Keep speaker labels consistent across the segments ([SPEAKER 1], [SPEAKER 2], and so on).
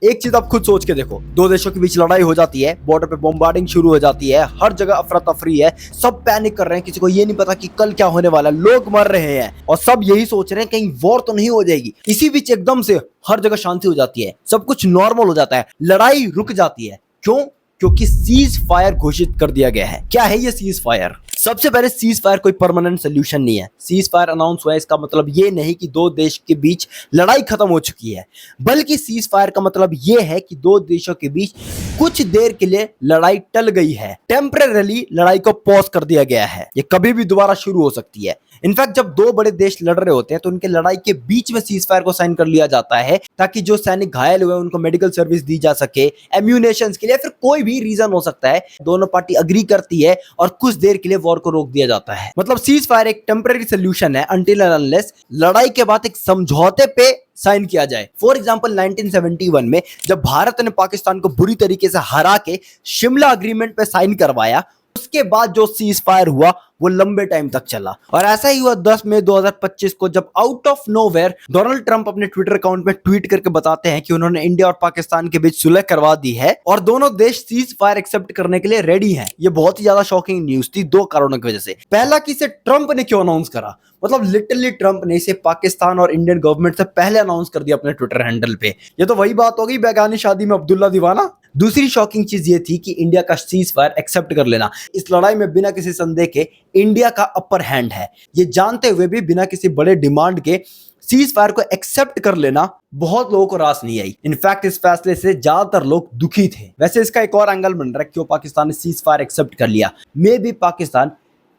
[SPEAKER 1] एक चीज आप खुद सोच के देखो, दो देशों के बीच लड़ाई हो जाती है, बॉर्डर पे बॉम्बार्डिंग शुरू हो जाती है, हर जगह अफरा तफरी है, सब पैनिक कर रहे हैं, किसी को ये नहीं पता कि कल क्या होने वाला है, लोग मर रहे हैं और सब यही सोच रहे हैं कहीं वॉर तो नहीं हो जाएगी। इसी बीच एकदम से हर जगह शांति हो जाती है, सब कुछ नॉर्मल हो जाता है, लड़ाई रुक जाती है। क्यों? क्योंकि सीज फायर घोषित कर दिया गया है। क्या है ये सीज फायर? सबसे पहले सीज फायर कोई परमानेंट सोल्यूशन नहीं है। सीज फायर अनाउंस हुआ है, इसका मतलब ये नहीं कि दो देश के बीच लड़ाई खत्म हो चुकी है, बल्कि सीज फायर का मतलब ये है कि दो देशों के बीच कुछ देर के लिए लड़ाई टल गई है, टेम्परेरी लड़ाई को पॉज कर दिया गया है। ये कभी भी दोबारा शुरू हो सकती है। इनफैक्ट जब दो बड़े देश लड़ रहे होते हैं तो उनके लड़ाई के बीच में सीज फायर को साइन कर लिया जाता है, ताकि जो सैनिक घायल हुए उनको मेडिकल सर्विस दी जा सके, एम्यूनेशंस के लिए, फिर कोई भी रीजन हो सकता है, दोनों पार्टी अग्री करती है और कुछ देर के लिए वॉर को रोक दिया जाता है। मतलब सीज फायर एक टेम्परेरी सोल्यूशन है अनटिल एंड अनलेस लड़ाई के बाद एक समझौते पे साइन किया जाए। फॉर एग्जांपल 1971 में जब भारत ने पाकिस्तान को बुरी तरीके से हरा के शिमला अग्रीमेंट पे साइन करवाया, उसके बाद जो सीज फायर हुआ वो लंबे टाइम तक चला। और ऐसा ही हुआ 10 मई 2025 को, जब out of nowhere Donald Trump अपने ट्विटर अकाउंट में ट्वीट करके बताते हैं कि उन्होंने इंडिया और पाकिस्तान के बीच सुलह करवा दी है और दोनों देश सीज फायर एक्सेप्ट करने के लिए रेडी हैं। ये बहुत ही ज्यादा शॉकिंग न्यूज थी दो कारणों की वजह से। पहला कि इसे ट्रंप ने क्यों अनाउंस करा, मतलब लिटरली ट्रंप ने इसे पाकिस्तान और इंडियन गवर्नमेंट से पहले अनाउंस कर दिया अपने ट्विटर हैंडल पे। ये तो वही बात हो गई बेगानी शादी में अब्दुल्ला दीवाना। दूसरी शॉकिंग चीज ये थी कि इंडिया का सीज फायर एक्सेप्ट कर लेना। इस लड़ाई में बिना किसी संदेह के इंडिया का अपर हैंड है। ये जानते हुए भी बिना किसी बड़े डिमांड के सीज फायर को एक्सेप्ट कर लेना बहुत लोगों को रास नहीं आई। इनफैक्ट इस फैसले से ज्यादातर लोग दुखी थे। वैसे इसका एक और एंगल बन रहा है क्यों पाकिस्तान ने सीज फायर एक्सेप्ट कर लिया। May be Pakistan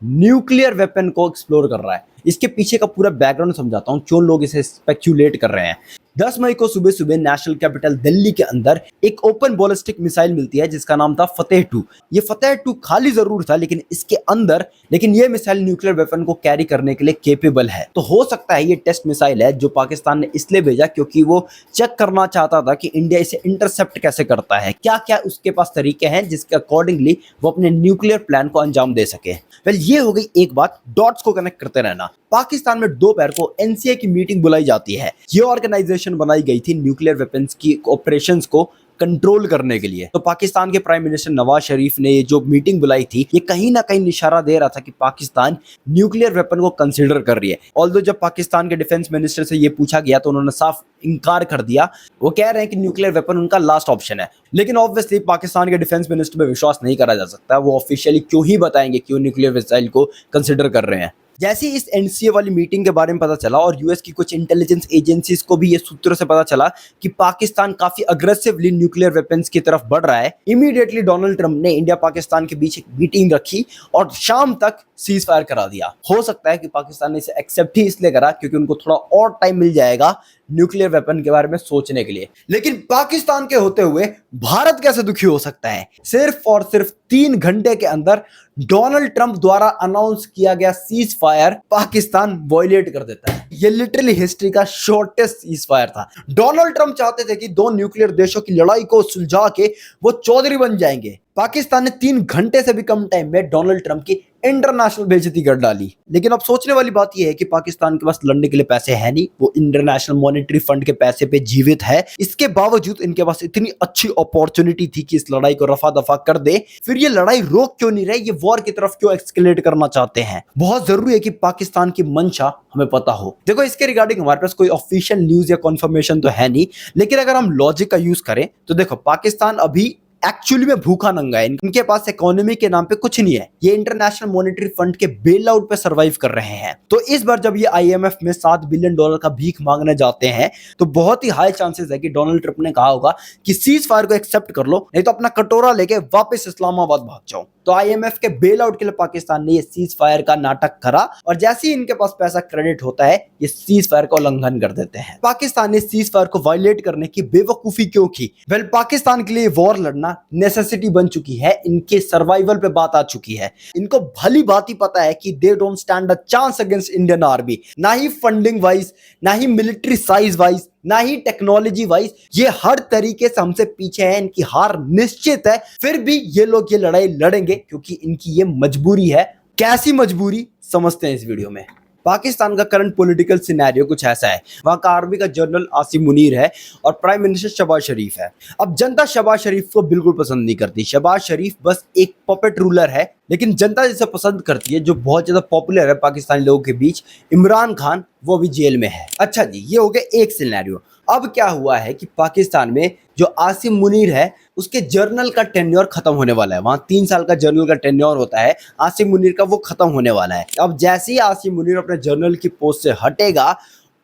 [SPEAKER 1] nuclear weapon को एक्सप्लोर कर रहा है। इसके पीछे का पूरा बैकग्राउंड समझाता हूं क्यों लोग इसे स्पेक्यूलेट कर रहे हैं। 10 मई को सुबह सुबह नेशनल कैपिटल दिल्ली के अंदर एक ओपन बैलिस्टिक मिसाइल मिलती है जिसका नाम था फतेह 2। ये फतेह 2 खाली जरूर था लेकिन ये मिसाइल न्यूक्लियर वेपन को कैरी करने के लिए केपेबल है। तो हो सकता है ये टेस्ट मिसाइल है जो पाकिस्तान ने इसलिए भेजा क्योंकि वो चेक करना चाहता था कि इंडिया इसे इंटरसेप्ट कैसे करता है, क्या क्या उसके पास तरीके हैं जिसके अकॉर्डिंगली वो अपने न्यूक्लियर प्लान को अंजाम दे सके। वेल, ये हो गई एक बात। डॉट्स को कनेक्ट करते रहना। पाकिस्तान में दोपहर को एनसीए की मीटिंग बुलाई जाती है। ये ऑर्गेनाइजेशन बनाई गई थी न्यूक्लियर वेपन्स की ऑपरेशंस को कंट्रोल करने के लिए। तो पाकिस्तान के प्राइम मिनिस्टर नवाज शरीफ ने ये जो मीटिंग बुलाई थी, ये कहीं ना कहीं इशारा दे रहा था कि पाकिस्तान न्यूक्लियर वेपन को कंसीडर कर रही है। ऑल्दो जब पाकिस्तान के डिफेंस मिनिस्टर से ये पूछा गया तो उन्होंने साफ इनकार कर दिया। वो कह रहे हैं कि न्यूक्लियर वेपन उनका लास्ट ऑप्शन है। लेकिन ऑब्वियसली पाकिस्तान के डिफेंस मिनिस्टर पे विश्वास नहीं करा जा सकता। वो ऑफिशियली क्यों ही बताएंगे क्यों न्यूक्लियर मिसाइल को कंसिडर कर रहे हैं। जैसे ही इस एनसीए वाली मीटिंग के बारे में पता चला और यूएस की कुछ इंटेलिजेंस एजेंसीज को भी ये सूत्रों से पता चला कि पाकिस्तान काफी अग्रेसिवली न्यूक्लियर वेपन्स की तरफ बढ़ रहा है, इमीडिएटली डोनाल्ड ट्रंप ने इंडिया पाकिस्तान के बीच एक मीटिंग रखी और शाम तक सीज फायर करा दिया। हो सकता है कि पाकिस्तान ने इसे एक्सेप्ट ही इसलिए करा क्योंकि उनको थोड़ा और टाइम मिल जाएगा न्यूक्लियर वेपन के बारे में सोचने के लिए। लेकिन पाकिस्तान के होते हुए भारत कैसे दुखी हो सकता है? सिर्फ और सिर्फ 3 घंटे के अंदर डोनाल्ड ट्रंप द्वारा अनाउंस किया गया सीज फायर पाकिस्तान वायलेट कर देता है। ये लिटरली हिस्ट्री का शॉर्टेस्ट सीज फायर था। डोनाल्ड ट्रंप चाहते थे कि दो न्यूक्लियर देशों की लड़ाई को सुलझा के वो चौधरी बन जाएंगे। पाकिस्तान ने 3 घंटे से भी कम टाइम में डोनाल्ड ट्रंप की इंटरनेशनल बेइज्जती कर डाली। लेकिन अब सोचने वाली बात यह है कि पाकिस्तान के पास लड़ने के लिए पैसे है नहीं, वो इंटरनेशनल मॉनेटरी फंड के पैसे पे जीवित है। इसके बावजूद इनके पास इतनी अच्छी अपॉर्चुनिटी थी कि इस लड़ाई को रफा दफा कर दे, फिर ये लड़ाई रोक क्यों नहीं रहे? ये वॉर की तरफ क्यों एक्सकेलेट करना चाहते हैं? बहुत जरूरी है कि पाकिस्तान की मंशा हमें पता हो। देखो, इसके रिगार्डिंग हमारे पास कोई ऑफिशियल न्यूज या कंफर्मेशन तो है नहीं, लेकिन अगर हम लॉजिक का यूज करें तो देखो, पाकिस्तान अभी एक्चुअली में भूखा नंगा है। इनके पास इकोनॉमी के नाम पे कुछ नहीं है। ये इंटरनेशनल मॉनेटरी फंड के बेल आउट पे सर्वाइव कर रहे हैं। तो इस बार जब ये आईएमएफ में $7 बिलियन का भीख मांगने जाते हैं तो बहुत ही हाई चांसेस है कि डोनाल्ड ट्रंप ने कहा होगा कि सीज फायर को एक्सेप्ट कर लो, नहीं तो अपना कटोरा लेके वापस इस्लामाबाद भाग जाओ। तो आईएमएफ के बेल आउट के लिए पाकिस्तान ने ये सीज फायर का नाटक करा और जैसे ही इनके पास पैसा क्रेडिट होता है ये सीज फायर का उल्लंघन कर देते हैं। पाकिस्तान ने सीज फायर को वायलेट करने की बेवकूफी क्यों की? वेल, पाकिस्तान के लिए वॉर लड़ना नेसेसिटी बन चुकी है। इनके सर्वाइवल पे बात आ चुकी है। इनको भली बात ही पता है कि they don't stand a chance against Indian army. ना ही फंडिंग वाइज, ना ही मिलिट्री साइज वाइज, ना ही टेक्नोलॉजी वाइज, ये हर तरीके से हमसे पीछे है। इनकी हार निश्चित है, फिर भी ये लोग ये लड़ाई लड़ेंगे क्योंकि इनकी ये मजबूरी है। कैसी मजबूरी समझते हैं इस वीडियो में। पाकिस्तान का करंट पॉलिटिकल सिनेरियो कुछ ऐसा है। वहां का आर्मी का जनरल आसिम मुनीर है और प्राइम मिनिस्टर शहबाज शरीफ है। अब जनता शहबाज शरीफ को बिल्कुल पसंद नहीं करती। शहबाज शरीफ बस एक पपेट रूलर है, लेकिन जनता जिसे पसंद करती है, जो बहुत ज्यादा पॉपुलर है पाकिस्तानी लोगों के बीच, इमरान खान, वो भी जेल में है। अच्छा जी, ये हो गया एक सिनेरियो। अब क्या हुआ है कि पाकिस्तान में जो आसिम मुनीर है उसके जर्नल का टेन्योर खत्म होने वाला है। वहां 3 साल का जर्नल का टेन्योर होता है, आसिम मुनीर का वो खत्म होने वाला है। अब जैसे ही आसिम मुनीर अपने जर्नल की पोस्ट से हटेगा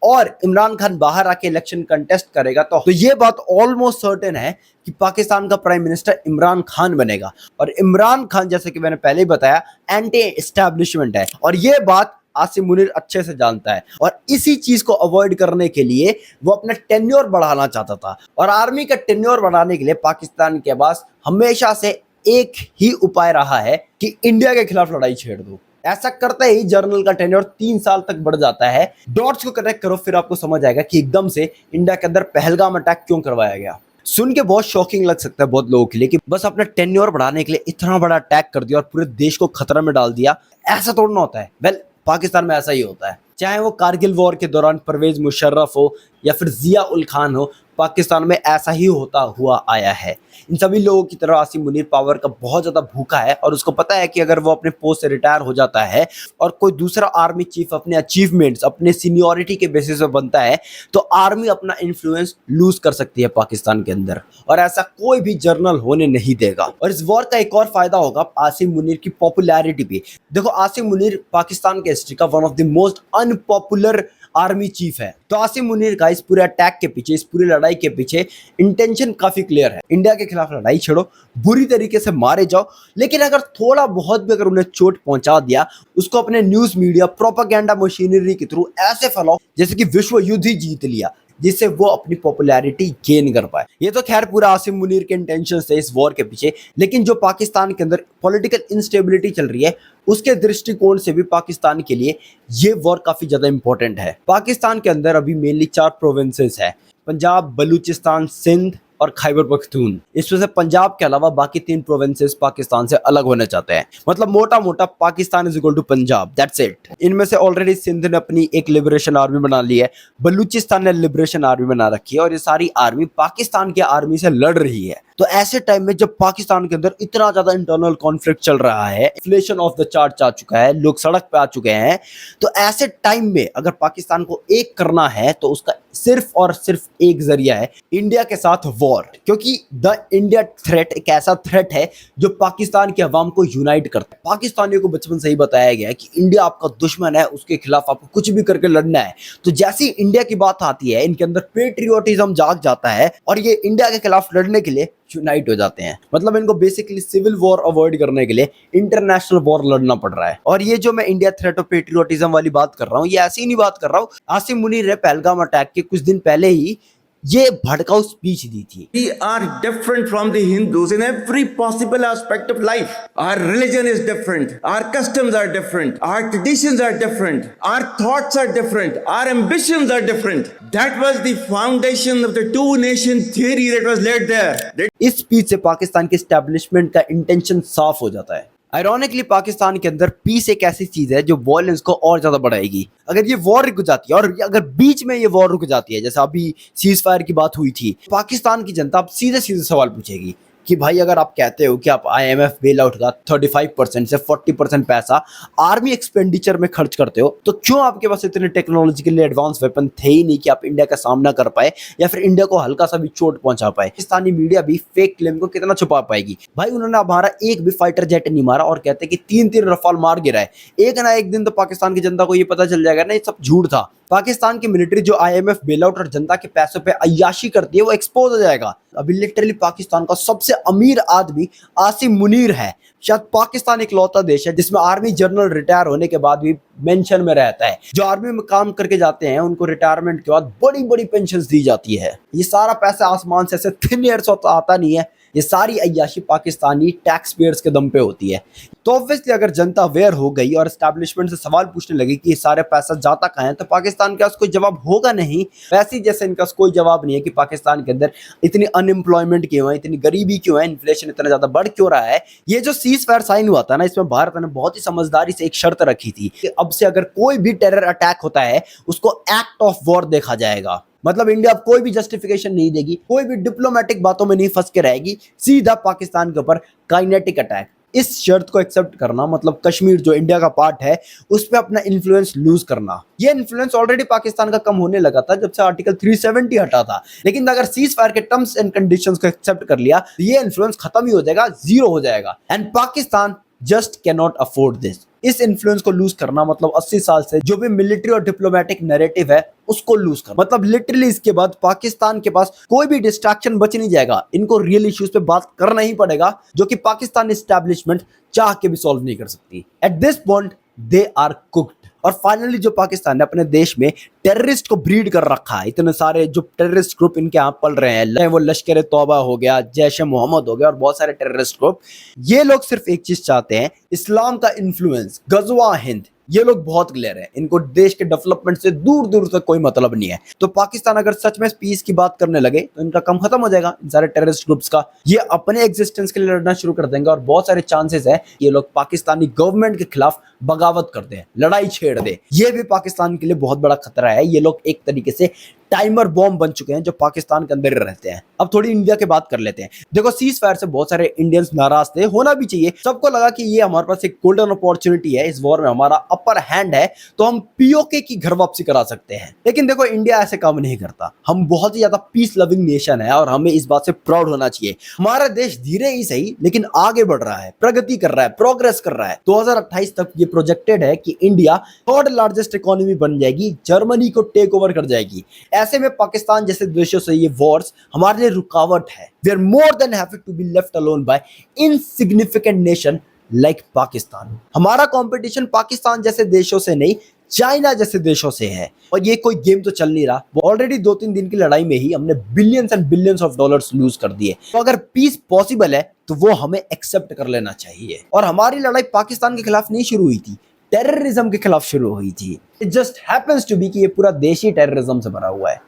[SPEAKER 1] और इमरान खान बाहर आके इलेक्शन कंटेस्ट करेगा तो ये बात ऑलमोस्ट सर्टेन है कि पाकिस्तान का प्राइम मिनिस्टर इमरान खान बनेगा। और इमरान खान, जैसे कि मैंने पहले ही बताया, एंटी एस्टैब्लिशमेंट है और ये बात आसिम मुनीर अच्छे से जानता है। और इसी चीज को अवॉइड करने के लिए वो अपना टेन्योर बढ़ाना चाहता था। और आर्मी का टेन्योर बढ़ाने के लिए पाकिस्तान के पास हमेशा से एक ही उपाय रहा है कि इंडिया के खिलाफ लड़ाई छेड़ दो। ऐसा करते ही जर्नल का टेन्योर 3 साल तक बढ़ जाता है। डॉट्स को कनेक्ट करो, फिर आपको समझ आएगा कि एकदम से इंडिया के अंदर पहलगाम अटैक क्यों करवाया गया। सुन के बहुत शॉकिंग लग सकता है बहुत लोगों के लिए कि बस अपना टेन्योर बढ़ाने के लिए इतना बड़ा अटैक कर दिया और पूरे देश को खतरा में डाल दिया। ऐसा थोड़ा ना होता है। वेल, पाकिस्तान में ऐसा ही होता है। चाहे वो कारगिल वॉर के दौरान परवेज मुशर्रफ हो या फिर जिया उल खान हो, पाकिस्तान में ऐसा ही होता हुआ आया है। इन सभी लोगों की तरह आसिम मुनीर पावर का बहुत ज्यादा भूखा है और उसको पता है कि अगर वो अपने पोस्ट से रिटायर हो जाता है और कोई दूसरा आर्मी चीफ अपने अचीवमेंट्स, अपने सीनियोरिटी के बेसिस पे बनता है, तो आर्मी अपना इन्फ्लुएंस लूज कर सकती है पाकिस्तान के अंदर, और ऐसा कोई भी जर्नल होने नहीं देगा। और इस वॉर का एक और फायदा होगा आसिम मुनीर की पॉपुलैरिटी भी। देखो, आसिम मुनीर पाकिस्तान के हिस्ट्री का one of the most unpopular army chief है। तो आसिम मुनीर का इस पूरे अटैक के पीछे, इस पूरी लड़ाई के पीछे इंटेंशन काफी क्लियर है। इंडिया के खिलाफ लड़ाई छेड़ो, बुरी तरीके से मारे जाओ, लेकिन अगर थोड़ा बहुत भी अगर उन्हें चोट पहुंचा दिया, उसको अपने न्यूज मीडिया प्रोपेगेंडा मशीनरी के थ्रू ऐसे फैलाओ जैसे कि विश्व युद्ध ही जीत लिया, जिससे वो अपनी पॉपुलैरिटी गेन कर पाए। ये तो खैर पूरा आसिम मुनीर के इंटेंशन थे इस वॉर के पीछे, लेकिन जो पाकिस्तान के अंदर पॉलिटिकल इंस्टेबिलिटी चल रही है उसके दृष्टिकोण से भी पाकिस्तान के लिए ये वॉर काफी ज्यादा इंपॉर्टेंट है। पाकिस्तान के अंदर अभी मेनली 4 प्रोविंसेस है, पंजाब, बलूचिस्तान, सिंध और खैबर पख्तून। इसमें से पंजाब के अलावा बाकी 3 प्रोविंसेस पाकिस्तान से अलग होना चाहते हैं। मतलब मोटा मोटा Pakistan is equal to Punjab, that's it. इनमें से ऑलरेडी सिंध ने अपनी एक लिबरेशन आर्मी बना ली है, बलूचिस्तान ने लिबरेशन आर्मी बना रखी है, और ये सारी आर्मी पाकिस्तान की आर्मी से लड़ रही है। तो ऐसे टाइम में जब पाकिस्तान के अंदर इतना ज्यादा इंटरनल कॉन्फ्लिक्ट चल रहा है, इन्फ्लेशन ऑफ द चार्ट आ चुका है, लोग सड़क पे आ चुके हैं, तो ऐसे टाइम में अगर पाकिस्तान को एक करना है तो उसका सिर्फ और सिर्फ एक जरिया है, इंडिया के साथ वॉर। क्योंकि द इंडिया थ्रेट एक ऐसा थ्रेट है जो पाकिस्तान के अवाम को यूनाइट करता है। पाकिस्तानियों को बचपन से ही बताया गया है कि इंडिया आपका दुश्मन है, उसके खिलाफ आपको कुछ भी करके लड़ना है। तो जैसे ही इंडिया की बात आती है, इनके अंदर पेट्रियोटिज्म जाग जाता है और ये इंडिया के खिलाफ लड़ने के लिए यूनाइट हो जाते हैं। मतलब इनको बेसिकली सिविल वॉर अवॉइड करने के लिए इंटरनेशनल वॉर लड़ना पड़ रहा है। और ये जो मैं इंडिया थ्रेट ऑफ पेट्रियोटिज्म वाली बात कर रहा हूँ, ये ऐसी नहीं बात कर रहा हूँ। आसिम मुनीर ने पहलगाम अटैक के कुछ दिन पहले ही ये भड़काऊ स्पीच दी थी।
[SPEAKER 2] We are different from the Hindus in every possible aspect of life. Our religion is different. Our customs are different. Our traditions are different. Our thoughts are different. Our ambitions are different. That was the foundation of the two nation theory that was laid there.
[SPEAKER 1] इस speech से पाकिस्तान के establishment का intention साफ हो जाता है। Ironically Pakistan के अंदर पीस एक ऐसी चीज है जो वॉयलेंस को और ज्यादा बढ़ाएगी। अगर ये वॉर रुक जाती है, और अगर बीच में ये वॉर रुक जाती है, जैसे अभी सीज फायर की बात हुई थी, पाकिस्तान की जनता अब सीधे सीधे सवाल पूछेगी कि भाई अगर आप कहते हो कि आप आईएमएफ बेल आउट का 35% से 40% पैसा आर्मी एक्सपेंडिचर में खर्च करते हो, तो क्यों आपके पास इतने टेक्नोलॉजिकली एडवांस वेपन थे ही नहीं कि आप इंडिया का सामना कर पाए या फिर इंडिया को हल्का सा भी चोट पहुंचा पाए। पाकिस्तानी मीडिया भी फेक क्लेम को कितना छुपा पाएगी। भाई उन्होंने हमारा एक भी फाइटर जेट नहीं मारा और कहते कि 3-3 रफाल मार गिरा है। एक ना एक दिन तो पाकिस्तान की जनता को ये पता चल जाएगा ना ये सब झूठ था। पाकिस्तान की मिलिट्री जो आईएमएफ बेल आउट और जनता के पैसों पे अय्याशी करती है वो एक्सपोज हो जाएगा। अभी लिटरली पाकिस्तान का सबसे अमीर आदमी आसिम मुनीर है। शायद पाकिस्तान एक लौता देश है जिसमें आर्मी जनरल रिटायर होने के बाद भी मेंशन में रहता है। जो आर्मी में काम करके जाते हैं उनको रिटायरमेंट के बाद बड़ी बड़ी पेंशन दी जाती है। ये सारा पैसा आसमान से ऐसे थिन एयर से आता नहीं है, ये सारी अय्याशी पाकिस्तानी टैक्स पेयर्स के दम पे होती है। तो ऑब्वियसली अगर जनता अवेयर हो गई और एस्टैब्लिशमेंट से सवाल पूछने लगी कि ये सारे पैसा जाता कहाँ है, तो पाकिस्तान के पास कोई जवाब होगा नहीं। वैसे ही जैसे इनका कोई जवाब नहीं है कि पाकिस्तान के अंदर इतनी अनएम्प्लॉयमेंट क्यों है, इतनी गरीबी क्यों है, इन्फ्लेशन इतना ज्यादा बढ़ क्यों रहा है। ये जो सीज फायर साइन हुआ था ना, इसमें भारत ने बहुत ही समझदारी से एक शर्त रखी थी कि अब से अगर कोई भी टेरर अटैक होता है उसको एक्ट ऑफ वॉर देखा जाएगा। मतलब इंडिया अब कोई भी जस्टिफिकेशन नहीं देगी, कोई भी डिप्लोमेटिक बातों में नहीं फंस के रहेगी, सीधा पाकिस्तान के ऊपर काइनेटिक अटैक। इस शर्त को एक्सेप्ट करना मतलब कश्मीर जो इंडिया का पार्ट है उस पर अपना इन्फ्लुएंस लूज करना। ये इन्फ्लुएंस ऑलरेडी पाकिस्तान का कम होने लगा था जब से आर्टिकल 370 हटा था, लेकिन अगर सीज फायर के टर्म्स एंड कंडीशंस को एक्सेप्ट कर लिया तो ये इन्फ्लुएंस खत्म ही हो जाएगा, जीरो हो जाएगा। And Pakistan just can not afford this. इस इन्फ्लुएंस को लूज करना मतलब 80 साल से जो भी मिलिट्री और डिप्लोमेटिक नैरेटिव है उसको लूज करना। मतलब लिटरली इसके बाद पाकिस्तान के पास कोई भी डिस्ट्रैक्शन बच नहीं जाएगा। इनको रियल इश्यूज पे बात करना ही पड़ेगा जो कि पाकिस्तान एस्टैब्लिशमेंट चाह के भी सॉल्व नहीं कर सकती। At this point they are cooked. और फाइनली जो पाकिस्तान ने अपने देश में टेररिस्ट को ब्रीड कर रखा है, इतने सारे जो टेररिस्ट ग्रुप इनके यहाँ पल रहे हैं, वो लश्कर तौबा हो गया, जैश ए मोहम्मद हो गया और बहुत सारे टेररिस्ट ग्रुप, ये लोग सिर्फ एक चीज चाहते हैं, इस्लाम का इन्फ्लुएंस, गजवा हिंद। ये लोग बहुत क्लियर है, इनको देश के डेवलपमेंट से दूर दूर तक कोई मतलब नहीं है। तो पाकिस्तान अगर सच में पीस की बात करने लगे तो इनका काम खत्म हो जाएगा, इन सारे टेररिस्ट ग्रुप्स का। ये अपने एग्जिस्टेंस के लिए लड़ना शुरू कर देंगे और बहुत सारे चांसेस है ये लोग पाकिस्तानी गवर्नमेंट के खिलाफ बगावत कर दे, लड़ाई छेड़ दे। ये भी पाकिस्तान के लिए बहुत बड़ा खतरा है। ये लोग एक तरीके से टाइमर बॉम्ब बन चुके हैं जो पाकिस्तान के अंदर ही रहते हैं। अब थोड़ी इंडिया की बात कर लेते हैं। देखो सीज फायर से बहुत सारे इंडियंस नाराज थे, होना भी चाहिए। सबको लगा कि ये हमारे पास एक गोल्डन अपॉर्चुनिटी है, इस वॉर में हमारा अपर हैंड है तो हम पीओके की घर वापसी करा सकते हैं। लेकिन देखो इंडिया ऐसे काम नहीं करता। हम बहुत ही ज्यादा पीस लविंग नेशन है और हमें इस बात से प्राउड होना चाहिए। हमारा देश धीरे ही सही लेकिन आगे बढ़ रहा है, प्रगति कर रहा है, प्रोग्रेस कर रहा है। 2028 तक ये प्रोजेक्टेड है कि इंडिया थर्ड लार्जेस्ट इकोनॉमी बन जाएगी, जर्मनी को टेक ओवर कर जाएगी। ऐसे में पाकिस्तान जैसे देशों से ये वॉर्स हमारे लिए रुकावट है। We are more than happy to be left alone by insignificant nation like Pakistan. हमारा कंपटीशन पाकिस्तान जैसे देशों से नहीं, चाइना जैसे देशों से है। और ये कोई गेम तो चल नहीं रहा। ऑलरेडी 2-3 दिन की लड़ाई में ही हमने billions and billions of dollars lose कर दिए। तो अगर पीस पॉसिबल है तो वो हमें एक्सेप्ट कर लेना चाहिए। और हमारी लड़ाई पाकिस्तान के खिलाफ नहीं शुरू हुई थी, टेररिज्म के खिलाफ शुरू हुई थी। It just happens to be कि ये पूरा देश ही टेररिज्म से भरा हुआ है।